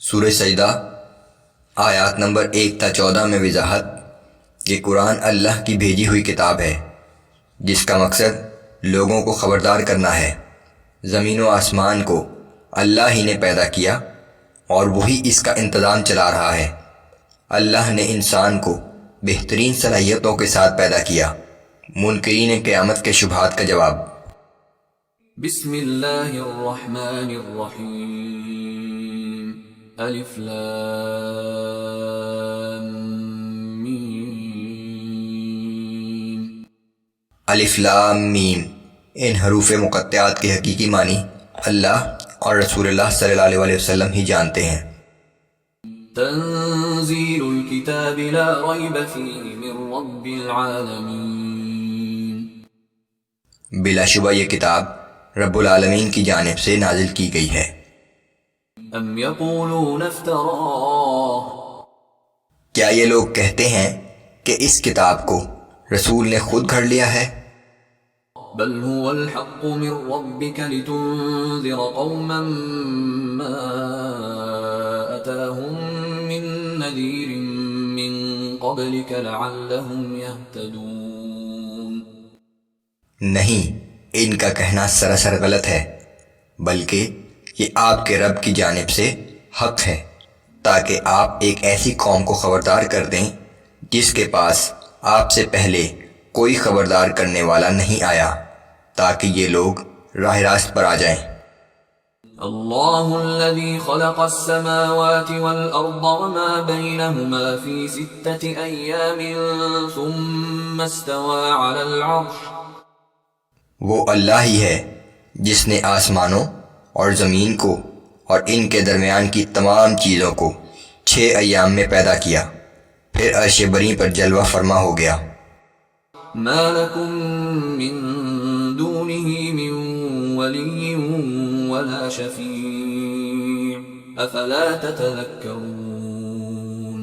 سورہ سجدہ آیات نمبر 1 تا 14 میں وضاحت کہ قرآن اللہ کی بھیجی ہوئی کتاب ہے جس کا مقصد لوگوں کو خبردار کرنا ہے۔ زمین و آسمان کو اللہ ہی نے پیدا کیا اور وہی اس کا انتظام چلا رہا ہے۔ اللہ نے انسان کو بہترین صلاحیتوں کے ساتھ پیدا کیا۔ منکرین قیامت کے شبہات کا جواب۔ بسم اللہ الرحمن الرحیم الف لام میم۔ الف لام میم، ان حروف مقطعات کے حقیقی معنی اللہ اور رسول اللہ صلی اللہ علیہ وسلم ہی جانتے ہیں۔ تنزیل الکتاب لا ریب فیہ من رب العالمین۔ بلا شبہ یہ کتاب رب العالمین کی جانب سے نازل کی گئی ہے۔ ام یقولون افتراہ، کیا یہ لوگ کہتے ہیں کہ اس کتاب کو رسول نے خود گھڑ لیا ہے؟ بل هو الحق من ربک لتنذر قوما ما اتاهم من نذیر من قبلک لعلهم يهتدون۔ نہیں، ان کا کہنا سراسر غلط ہے، بلکہ یہ آپ کے رب کی جانب سے حق ہے تاکہ آپ ایک ایسی قوم کو خبردار کر دیں جس کے پاس آپ سے پہلے کوئی خبردار کرنے والا نہیں آیا، تاکہ یہ لوگ راہ راست پر آ جائیں۔ اللہ الذي خلق السماوات والأرض وما بينهما في 6 أيام ثم استوى على العرش۔ وہ اللہ ہی ہے جس نے آسمانوں اور زمین کو اور ان کے درمیان کی تمام چیزوں کو 6 ایام میں پیدا کیا، پھر عرش بری پر جلوہ فرما ہو گیا۔ ما لكم من دونه من ولي ولا شفيع افلا تتذكرون۔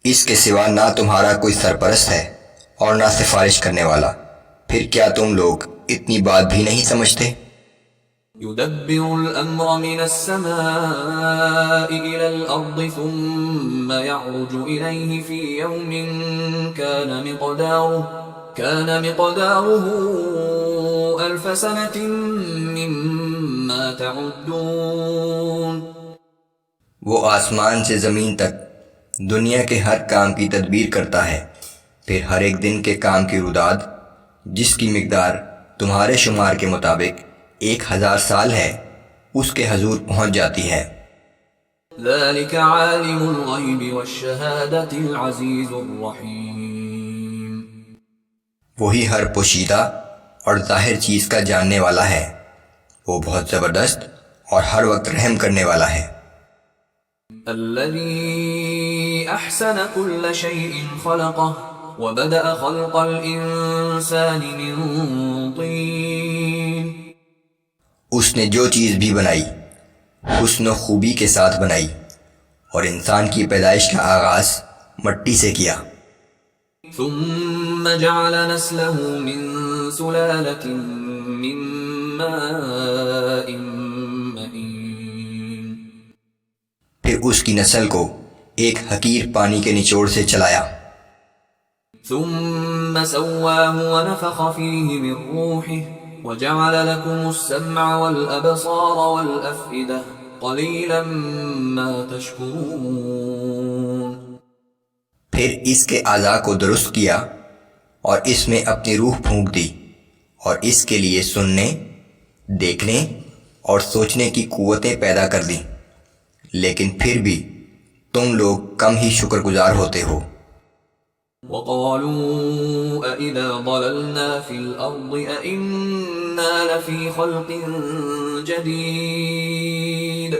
اس کے سوا نہ تمہارا کوئی سرپرست ہے اور نہ سفارش کرنے والا، پھر کیا تم لوگ اتنی بات بھی نہیں سمجھتے؟ يدبر الأمر من السماء إلى الأرض ثم يعرج إليه في يوم كان مقداره 1000 سنة مما تعدون۔ وہ آسمان سے زمین تک دنیا کے ہر کام کی تدبیر کرتا ہے، پھر ہر ایک دن کے کام کی روداد جس کی مقدار تمہارے شمار کے مطابق 1000 سال ہے، اس کے حضور پہنچ جاتی ہے۔ ذلك عالم الغیب والشہادة العزیز الرحیم۔ وہی ہر پوشیدہ اور ظاہر چیز کا جاننے والا ہے، وہ بہت زبردست اور ہر وقت رحم کرنے والا ہے۔ الذي احسن كل شيء خلقه وبدأ خلق الانسان من طين۔ اس نے جو چیز بھی بنائی حسن و خوبی کے ساتھ بنائی، اور انسان کی پیدائش کا آغاز مٹی سے کیا۔ ثم جعل نسله من سلالة من ماء مهين۔ پھر اس کی نسل کو ایک حقیر پانی کے نچوڑ سے چلایا۔ ثم سواه ونفخ فيه من روحه وجعل لكم السمع والأبصار والأفئدة قليلا ما تشكرون۔ پھر اس کے اعضاء کو درست کیا اور اس میں اپنی روح پھونک دی، اور اس کے لیے سننے، دیکھنے اور سوچنے کی قوتیں پیدا کر دیں، لیکن پھر بھی تم لوگ کم ہی شکر گزار ہوتے ہو۔ وقالوا أَإِذَا ضَلَلْنَا فِي الْأَرْضِ أَإِنَّا لَفِي خَلْقٍ جَدِيدٍ۔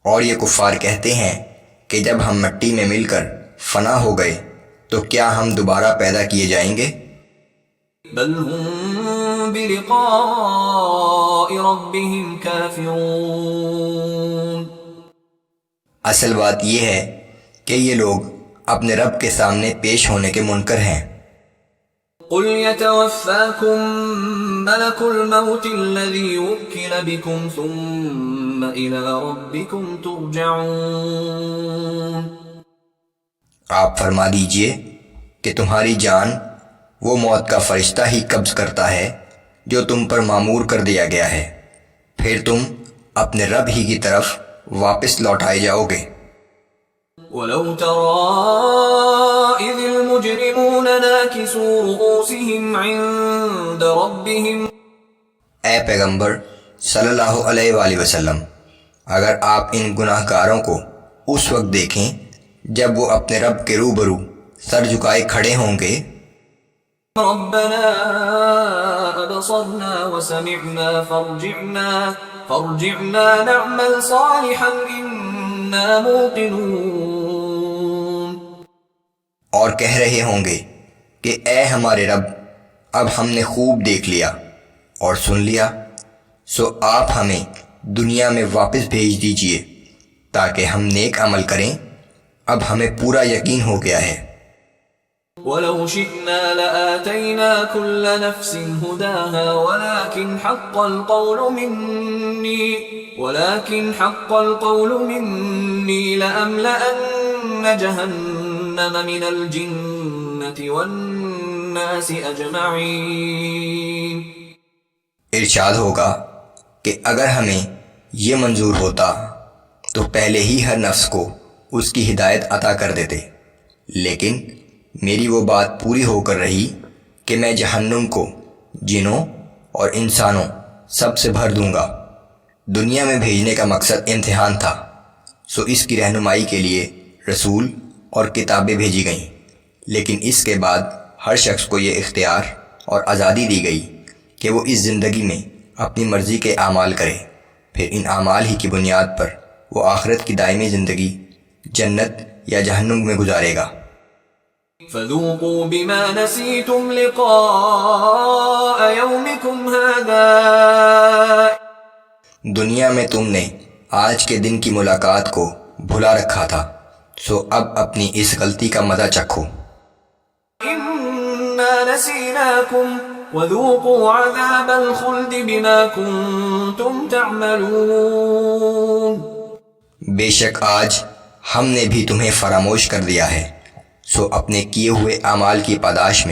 اور یہ کفار کہتے ہیں کہ جب ہم مٹی میں مل کر فنا ہو گئے تو کیا ہم دوبارہ پیدا کیے جائیں گے؟ بل هم بلقاء ربهم كافرون۔ اصل بات یہ ہے کہ یہ لوگ اپنے رب کے سامنے پیش ہونے کے منکر ہیں۔ قل يتوفاكم ملك الموت الذي وكل بكم ثم إلى ربكم ترجعون۔ آپ فرما دیجئے کہ تمہاری جان وہ موت کا فرشتہ ہی قبض کرتا ہے جو تم پر مامور کر دیا گیا ہے، پھر تم اپنے رب ہی کی طرف واپس لوٹائے جاؤ گے۔ وَلَوْ تَرَىٰ إِذِ الْمُجْرِمُونَ نَاكِسُو رُءُوسِهِمْ عِندَ رَبِّهِمْ۔ اے پیغمبر صلی اللہ علیہ وآلہ وسلم، اگر آپ ان گناہ گاروں کو اس وقت دیکھیں جب وہ اپنے رب کے روبرو سر جھکائے کھڑے ہوں گے، رَبَّنَا أَبْصَرْنَا وَسَمِعْنَا فَارْجِعْنَا نَعْمَلْ صَالِحًا إِنَّا مُوقِنُونَ۔ اور کہہ رہے ہوں گے کہ اے ہمارے رب، اب ہم نے خوب دیکھ لیا اور سن لیا، سو آپ ہمیں دنیا میں واپس بھیج دیجئے تاکہ ہم نیک عمل کریں، اب ہمیں پورا یقین ہو گیا ہے۔ وَلَوْ شِئْنَا لَآتَيْنَا كُلَّ نَفْسٍ هُدَاهَا وَلَكِنْ حَقَّ الْقَوْلُ مِنِّي لَأَمْلَأَنَّ جَهَنَّمَ مِنَ الْجِنَّةِ وَالنَّاسِ أَجْمَعِينَ۔ ارشاد ہوگا کہ اگر ہمیں یہ منظور ہوتا تو پہلے ہی ہر نفس کو اس کی ہدایت عطا کر دیتے، لیکن میری وہ بات پوری ہو کر رہی کہ میں جہنم کو جنوں اور انسانوں سب سے بھر دوں گا۔ دنیا میں بھیجنے کا مقصد امتحان تھا، سو اس کی رہنمائی کے لیے رسول اور کتابیں بھیجی گئیں، لیکن اس کے بعد ہر شخص کو یہ اختیار اور آزادی دی گئی کہ وہ اس زندگی میں اپنی مرضی کے اعمال کرے، پھر ان اعمال ہی کی بنیاد پر وہ آخرت کی دائمی زندگی جنت یا جہنم میں گزارے گا۔ فَذُوقُوا بِمَا نَسِيتُمْ لِقَاءَ يَوْمِكُمْ هَذَا۔ دنیا میں تم نے آج کے دن کی ملاقات کو بھلا رکھا تھا، سو اب اپنی اس غلطی کا مزہ چکھو۔ إِنَّا نَسِينَاكُمْ وَذُوقُوا عَذَابَ الْخُلْدِ بِمَا كُنتُمْ تَعْمَلُونَ۔ بے شک آج ہم نے بھی تمہیں فراموش کر دیا ہے، سو اپنے کیے ہوئے اعمال کی پاداش میں